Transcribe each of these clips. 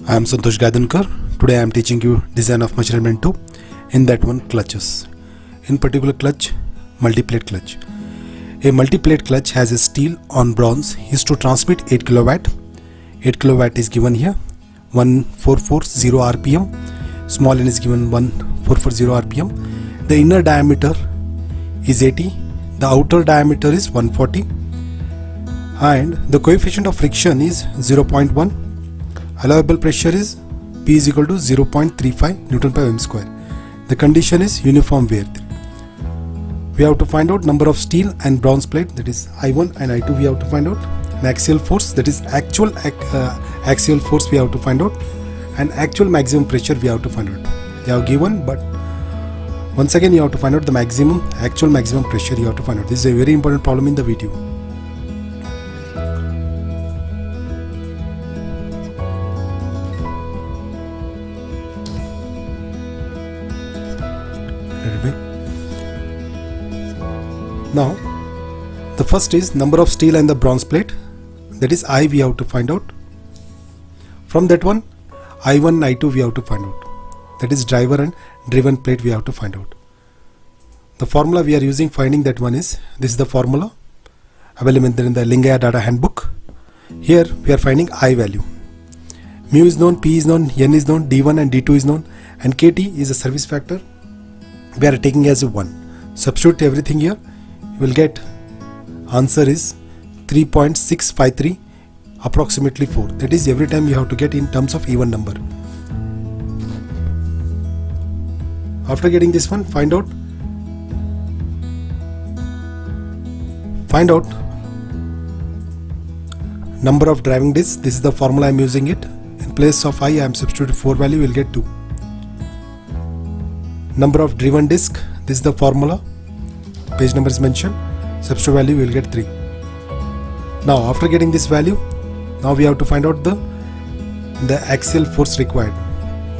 I am Santosh Gaidankar. Today I am teaching you design of machine element 2. In that one, clutches. In particular clutch, multi-plate clutch. A multi-plate clutch has a steel on bronze used to transmit 8 kilowatt. 8 kilowatt is given here. 1440 rpm. Small n is given 1440 rpm. The inner diameter is 80. The outer diameter is 140. And the coefficient of friction is 0.1. Allowable pressure is P is equal to 0.35 Newton per m square. The condition is uniform wear. We have to find out number of steel and bronze plate, that is I1 and I2 we have to find out. An axial force, that is actual axial force we have to find out. And actual maximum pressure we have to find out. They are given, but once again you have to find out the actual maximum pressure you have to find out. This is a very important problem in the VTU. Now the first is number of steel and the bronze plate, that is I we have to find out. From that one I1 and I2 we have to find out, that is driver and driven plate we have to find out. The formula we are using finding that one is, this is the formula available in the Lingaya data handbook. Here we are finding I value. Mu is known, P is known, N is known, D1 and D2 is known, and KT is a service factor we are taking as 1. Substitute everything here, you will get answer is 3.653 approximately 4. That is every time you have to get in terms of even number. After getting this one, find out number of driving discs. This is the formula I am using it. In place of I am substituting 4 value, you will get 2. Number of driven disc, this is the formula, page number is mentioned, substitute value you will get 3. Now after getting this value, now we have to find out the axial force required,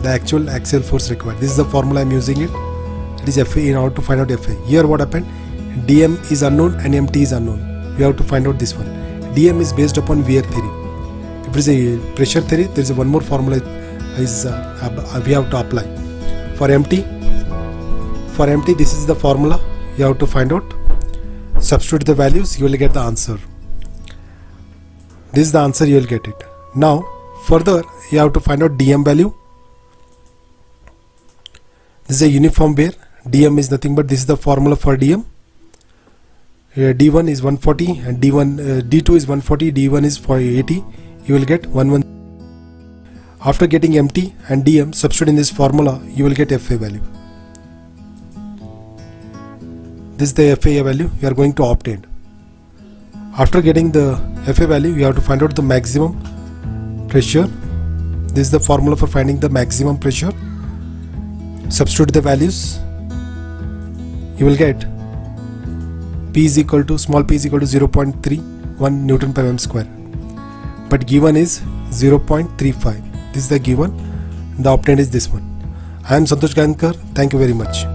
the actual axial force required. This is the formula I am using it, it is FA. In order to find out FA, here what happened, DM is unknown and MT is unknown. We have to find out this one. DM is based upon wear theory. If it is a pressure theory, there is one more formula is we have to apply. For MT, this is the formula you have to find out. Substitute the values, you will get the answer. This is the answer, you will get it. Now further you have to find out DM value. This is a uniform wear. DM is nothing but this is the formula for DM. D1 is 140 and D2 is 140, D1 is for 80. You will get 11. After getting MT and DM, substitute in this formula, you will get FA value. This is the FA value you are going to obtain. After getting the FA value, you have to find out the maximum pressure. This is the formula for finding the maximum pressure. Substitute the values. You will get P is equal to, small p is equal to 0.31 Newton per m square. But given is 0.35. This is the given. The obtained is this one. I am Santosh Gaidankar. Thank you very much.